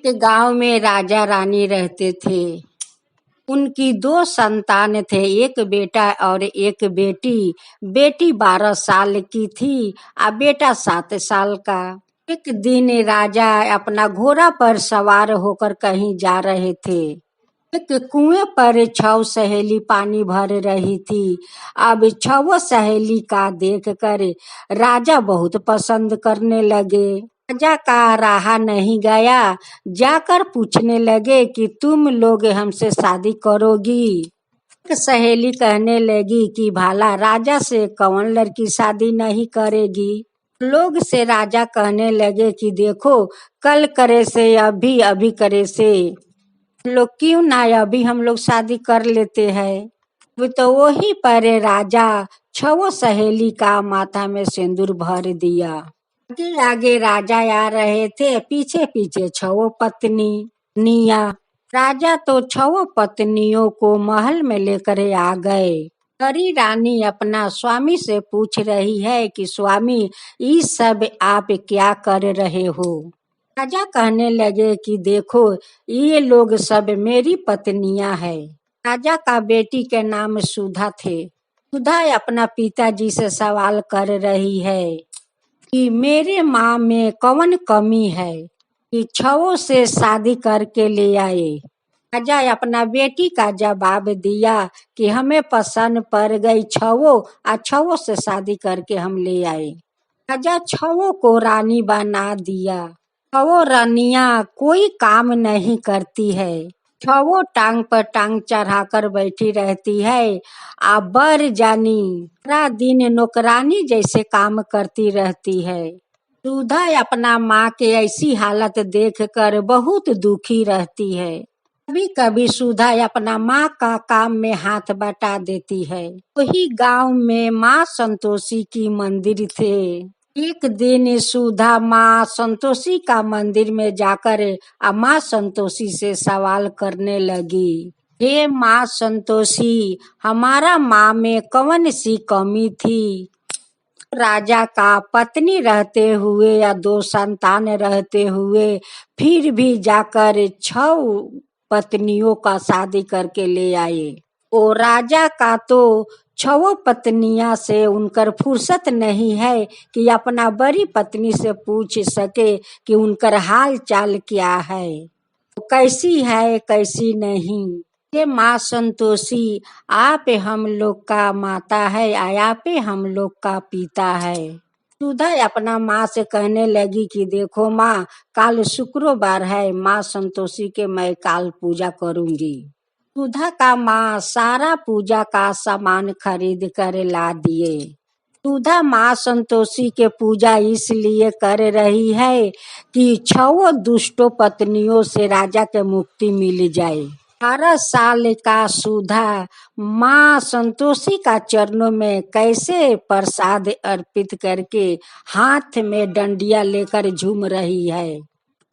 एक गांव में राजा रानी रहते थे। उनकी दो संतान थे, एक बेटा और एक बेटी। बेटी 12 साल की थी और बेटा 7 साल का। एक दिन राजा अपना घोड़ा पर सवार होकर कहीं जा रहे थे। एक कुएं पर 6 सहेली पानी भर रही थी। अब 6 सहेली का देखकर राजा बहुत पसंद करने लगे। राजा का रहा नहीं गया, जाकर पूछने लगे कि तुम लोग हमसे शादी करोगी। एक सहेली कहने लगी कि भाला राजा से कौन लड़की शादी नहीं करेगी। लोग से राजा कहने लगे कि देखो, कल करे से अभी, अभी करे से लोग क्यों ना अभी हम लोग शादी कर लेते हैं। वो तो वही पर राजा 6 सहेली का माथा में सिंदूर भर दिया। आगे आगे राजा आ रहे थे, पीछे पीछे 6 पत्नियां। राजा तो 6 पत्नियों को महल में लेकर आ गए। परी रानी अपना स्वामी से पूछ रही है कि स्वामी, ये सब आप क्या कर रहे हो। राजा कहने लगे कि देखो, ये लोग सब मेरी पत्नियां हैं। राजा का बेटी के नाम सुधा थे। सुधा अपना पिताजी से सवाल कर रही है कि मेरे माँ में कौन कमी है कि 6 से शादी करके ले आए। राजा अपना बेटी का जवाब दिया कि हमें पसंद पड़ गई 6 और 6 से शादी करके हम ले आए। राजा 6 को रानी बना दिया। 6 रानियां कोई काम नहीं करती है। 6 टांग पर टांग चढ़ाकर बैठी रहती है। आ बर जानी सारा दिन नौकरानी जैसे काम करती रहती है। सुधा अपना माँ के ऐसी हालत देखकर बहुत दुखी रहती है। कभी कभी सुधा अपना माँ का काम में हाथ बटा देती है। वही गांव में माँ संतोषी की मंदिर थे। एक दिन सुधा माँ संतोषी का मंदिर में जाकर माँ संतोषी से सवाल करने लगी, हे माँ संतोषी, हमारा माँ में कौन सी कमी थी। राजा का पत्नी रहते हुए या 2 संतान रहते हुए फिर भी जाकर 6 पत्नियों का शादी करके ले आए। ओ राजा का तो 6 पत्नियां से उनकर फुर्सत नहीं है कि अपना बड़ी पत्नी से पूछ सके कि उनकर हाल चाल क्या है, कैसी है कैसी नहीं। ये माँ संतोषी, आप हम लोग का माता है, आप हम लोग का पिता है। सुधा अपना माँ से कहने लगी कि देखो माँ, काल शुक्रवार है, माँ संतोषी के मैं काल पूजा करूंगी। सुधा का माँ सारा पूजा का सामान खरीद कर ला दिए। सुधा माँ संतोषी के पूजा इसलिए कर रही है कि 6 दुष्टों पत्नियों से राजा के मुक्ति मिल जाए। 18 साल का सुधा माँ संतोषी का चरणों में कैसे प्रसाद अर्पित करके हाथ में डंडिया लेकर झूम रही है।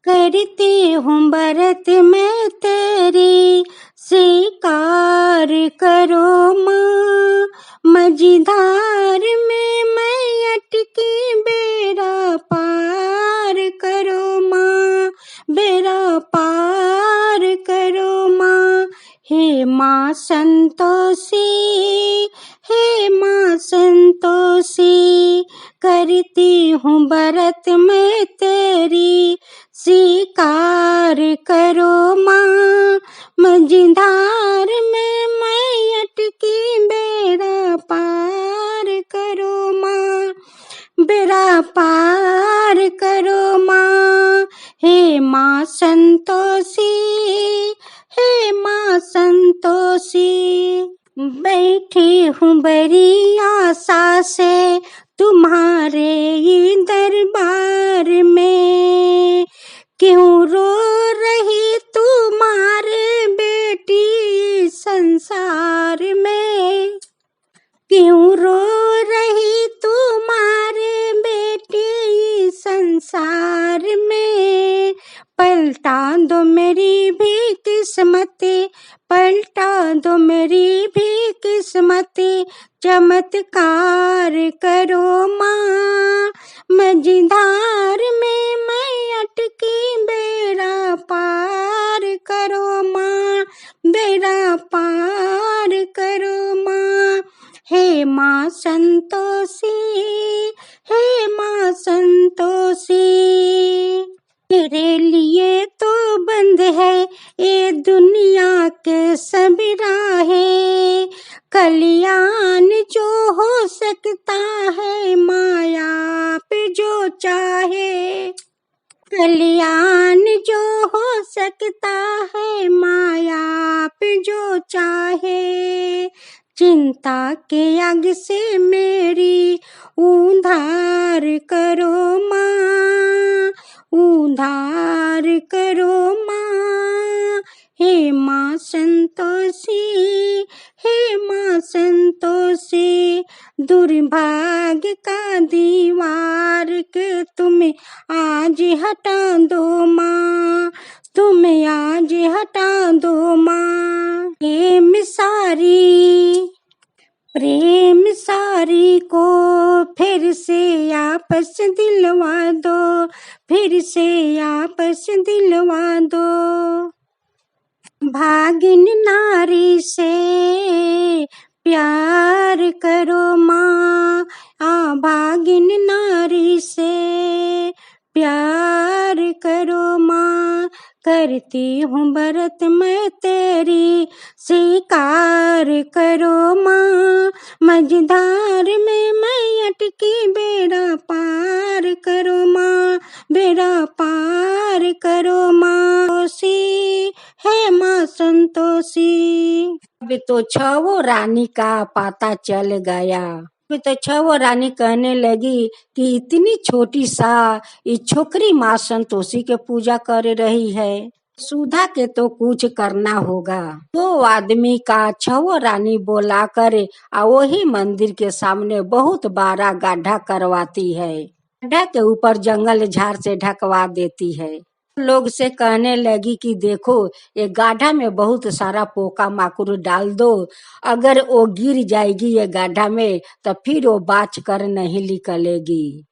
करती हूँ व्रत मैं तेरी, स्वीकार करो माँ। मझधार में मैं अटकी, बेड़ा पार करो माँ, बेड़ा पार करो माँ। हे माँ संतोषी, हे माँ संतोषी, करती हूँ व्रत मैं तेरी, स्वीकार करो माँ। मझधार में मैं अटकी, बेड़ा पार करो माँ, बेड़ा पार करो माँ। हे माँ संतोषी, हे माँ संतोषी, बैठी हूँ बड़ी आशा से तुम्हारे दरबार में। क्यों रो रही तुम्हारे बेटी संसार में, क्यों रो रही तुम्हारे बेटी संसार में। पलटा दो मेरी भी किस्मत, पलटा दो मेरी भी किस्मत, चमत्कार करो माँ। मझधार में मैं अटकी, बेड़ा पार हे माँ संतोषी। तेरे लिए तो बंद है ये दुनिया के सभी राहें, कल्याण जो हो सकता है माया पे जो चाहे, कल्याण जो हो सकता है माया पे जो चाहे। चिंता के आग से मेरी उद्धार करो माँ, उद्धार करो माँ। हे माँ संतोषी, हे माँ संतोषी, दुर्भाग्य का दीवार के तुम आज हटा दो माँ, तुम आज हटा दो माँ। प्रेम सारी को फिर से आपस दिलवा दो, फिर से आपस दिलवा दो। भागिन नारी से प्यार करो माँ, भागिन नारी से प्यार करो माँ। करती हूँ व्रत मैं तेरी, स्वीकार करो माँ। मझधार में मैं अटकी, बेड़ा पार करो माँ, बेड़ा पार करो माँ। है माँ संतोषी। अभी तो छवो रानी का पता चल गया। अभी तो छवो रानी कहने लगी कि इतनी छोटी सा ये छोकरी माँ संतोषी के पूजा कर रही है, सुधा के तो कुछ करना होगा। तो आदमी का छवो रानी बोला करे और वही मंदिर के सामने बहुत बड़ा गड्ढा करवाती है, गड्ढा के ऊपर जंगल झाड़ से ढकवा देती है। लोग से कहने लगी कि देखो ये गड्ढा में बहुत सारा पोका माकुर डाल दो, अगर वो गिर जाएगी ये गड्ढा में तो फिर वो बाच कर नहीं निकलेगी।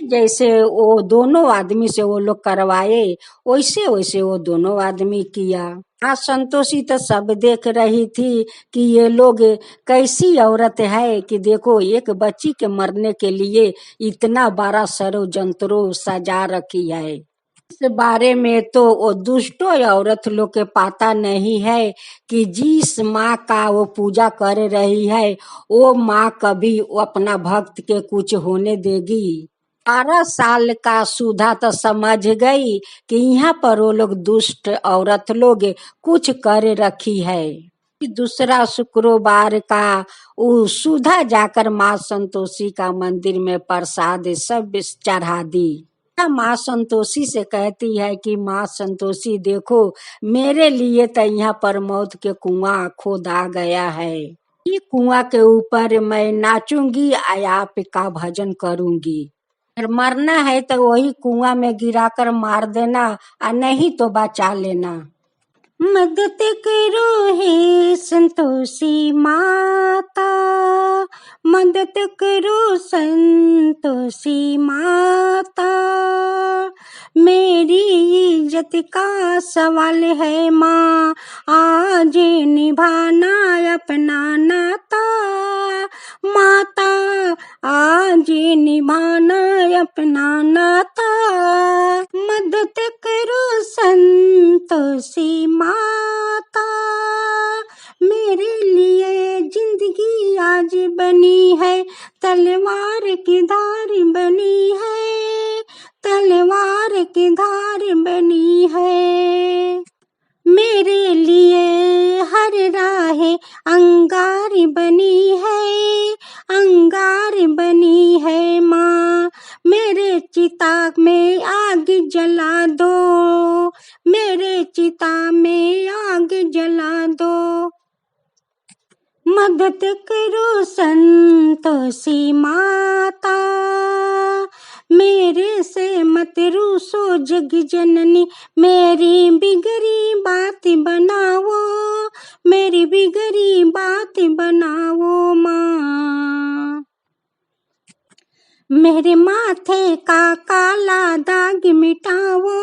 जैसे वो दोनों आदमी से वो लोग करवाए वैसे वैसे वो दोनों आदमी किया। हाँ संतोषी तो सब देख रही थी कि ये लोग कैसी औरत है कि देखो एक बच्ची के मरने के लिए इतना बड़ा षड्यंत्र सजा रखी है। इस बारे में तो वो दुष्टो औरत लोग के पता नहीं है कि जिस माँ का वो पूजा कर रही है वो माँ कभी वो अपना भक्त के कुछ होने देगी। 12 साल का सुधा तो समझ गई कि यहाँ पर वो लोग दुष्ट औरत लोग कुछ कर रखी है। दूसरा शुक्रवार का वो सुधा जाकर माँ संतोषी का मंदिर में प्रसाद सब चढ़ा दी। माँ संतोषी से कहती है कि माँ संतोषी देखो मेरे लिए तो यहाँ पर मौत के कुआं खोदा गया है, ये कुआं के ऊपर मैं नाचूंगी आपका भजन करूंगी। अगर मरना है तो वही कुआं में गिराकर मार देना और नहीं तो बचा लेना। मदद करो हे संतोषी माता, मदद करो संतोषी माता। मेरी इज्जत का सवाल है माँ, आज निभाना अपना नाता। माता आज निभाना अपना नाता, मदद करो संतोषी माता। मेरे लिए जिंदगी आज बनी है, तलवार की धार बनी है, तलवार की धार बनी है। मेरे लिए हर राह अंगार बनी है, अंगार बनी है माँ। मेरे चिता में आग जला दो, मेरे चिता में आग जला दो। मदद करो संतोषी माता, मेरे से मत रूसो जग जननी। मेरी बिगड़ी बात बनाओ, मेरी बिगड़ी बात बनाओ माँ। मेरे माथे का काला दाग मिटाओ,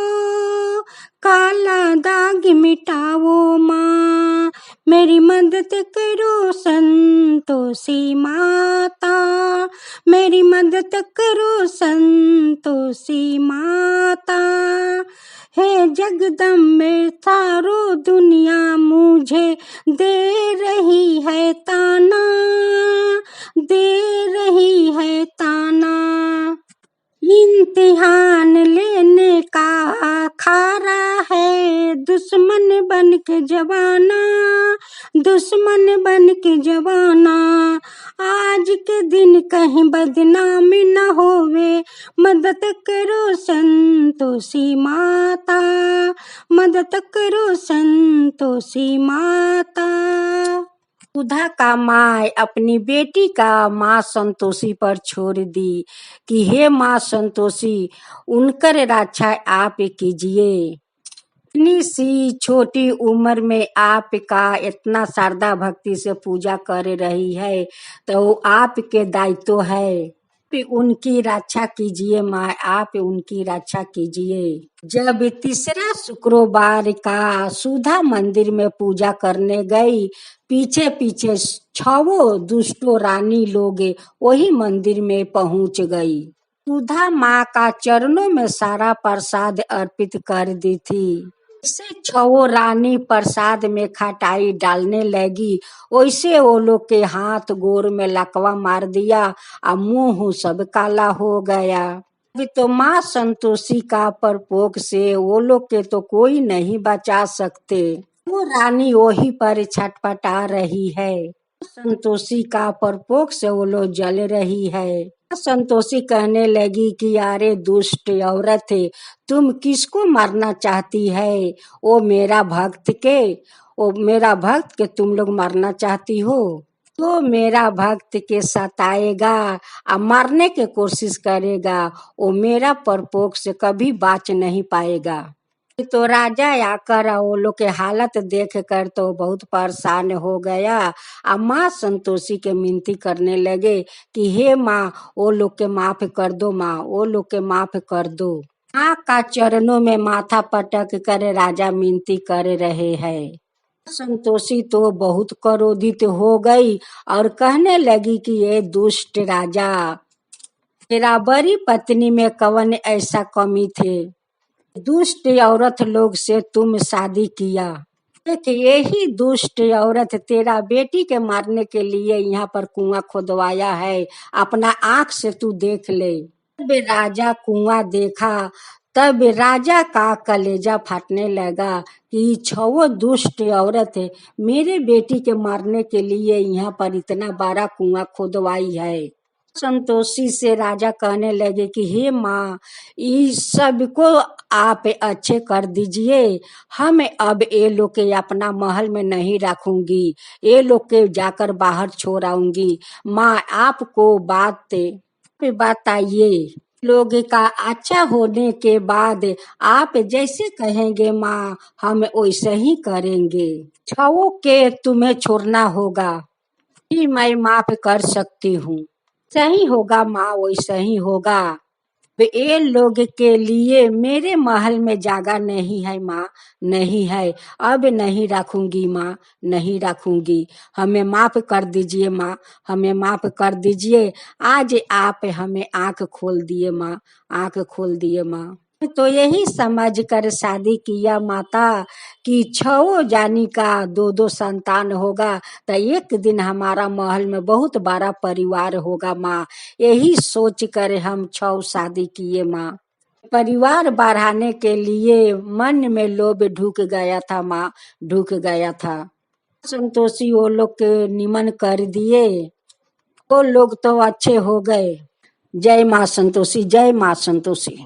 काला दाग मिटाओ माँ। मेरी मदद करो संतोषी माता, मेरी मदद करो संतोषी माता। हे जगदम्बे सारो दुनिया मुझे दे रही है ताना, दे रही है ताना। इम्तिहान लेने का खारा है, दुश्मन बन के जवाना, दुश्मन बन के जवाना। आज के दिन कहीं बदनामी न होवे, मदद करो संतोषी माता, मदद करो संतोषी माता। सुधा का माँ अपनी बेटी का माँ संतोषी पर छोड़ दी कि हे माँ संतोषी, उनकर रक्षा आप कीजिए। इतनी सी छोटी उम्र में आपका इतना श्रद्धा भक्ति से पूजा कर रही है, तो आपके दायित्व है, उनकी रक्षा कीजिए माँ, आप उनकी रक्षा कीजिए। जब तीसरा शुक्रवार का सुधा मंदिर में पूजा करने गई, पीछे पीछे 6 दुष्टों रानी लोग वही मंदिर में पहुंच गई। सुधा माँ का चरणों में सारा प्रसाद अर्पित कर दी थी। जैसे 6 रानी प्रसाद में खटाई डालने लगी, वैसे वो लोग के हाथ गोर में लकवा मार दिया और मुंह सब काला हो गया। अभी तो माँ संतोषी का प्रकोप से वो लोग के तो कोई नहीं बचा सकते। वो रानी वही पर छटपटा रही है। संतोषी का प्रकोप से वो लोग जल रही है। संतोषी कहने लगी कि अरे दुष्ट औरत, तुम किसको मारना चाहती है? वो मेरा भक्त के, वो मेरा भक्त के तुम लोग मारना चाहती हो? तो मेरा भक्त के सताएगा और मारने की कोशिश करेगा, वो मेरा प्रकोप से कभी बच नहीं पाएगा। तो राजा आकर वो लोग के हालत देख कर तो बहुत परेशान हो गया। और माँ संतोषी के मिनती करने लगे कि हे माँ, वो लोग के माफ कर दो माँ, वो लोग के माफ कर दो। माँ का चरणों में माथा पटक कर राजा मिनती कर रहे हैं। संतोषी तो बहुत क्रोधित हो गई और कहने लगी कि ये दुष्ट राजा, तेरा बड़ी पत्नी में कौन ऐसा कमी थे? दुष्ट औरत लोग से तुम शादी किया। एक यही दुष्ट औरत तेरा बेटी के मारने के लिए यहाँ पर कुआं खोदवाया है, अपना आँख से तू देख ले। तब राजा कुआं देखा, तब राजा का कलेजा फटने लगा कि 6 दुष्ट औरत मेरे बेटी के मारने के लिए यहाँ पर इतना बड़ा कुआं खोदवाई है। संतोषी से राजा कहने लगे कि हे माँ, इस सब को आप अच्छे कर दीजिए। हम अब ये लोग के अपना महल में नहीं रखूंगी, ये लोग के जाकर बाहर छोड़ आऊंगी। माँ आपको बात बताइए, लोग का अच्छा होने के बाद आप जैसे कहेंगे माँ, हम वैसे ही करेंगे। 6 के तुम्हें छोड़ना होगा, ही मैं माफ कर सकती हूँ। सही होगा माँ, वैसा ही होगा। ये लोग के लिए मेरे महल में जगह नहीं है माँ, नहीं है। अब नहीं रखूंगी माँ, नहीं रखूंगी। हमें माफ कर दीजिए माँ, हमें माफ कर दीजिए। आज आप हमें आंख खोल दिए माँ, आंख खोल दिए माँ। तो यही समझ कर शादी किया माता कि 6 जानी का 2-2 संतान होगा, तो एक दिन हमारा महल में बहुत बड़ा परिवार होगा माँ। यही सोच कर हम 6 शादी किए माँ। परिवार बढ़ाने के लिए मन में लोभ ढुक गया था माँ, ढुक गया था। संतोषी वो लोग के निमन कर दिए, वो लोग तो अच्छे हो गए। जय माँ संतोषी, जय माँ संतोषी।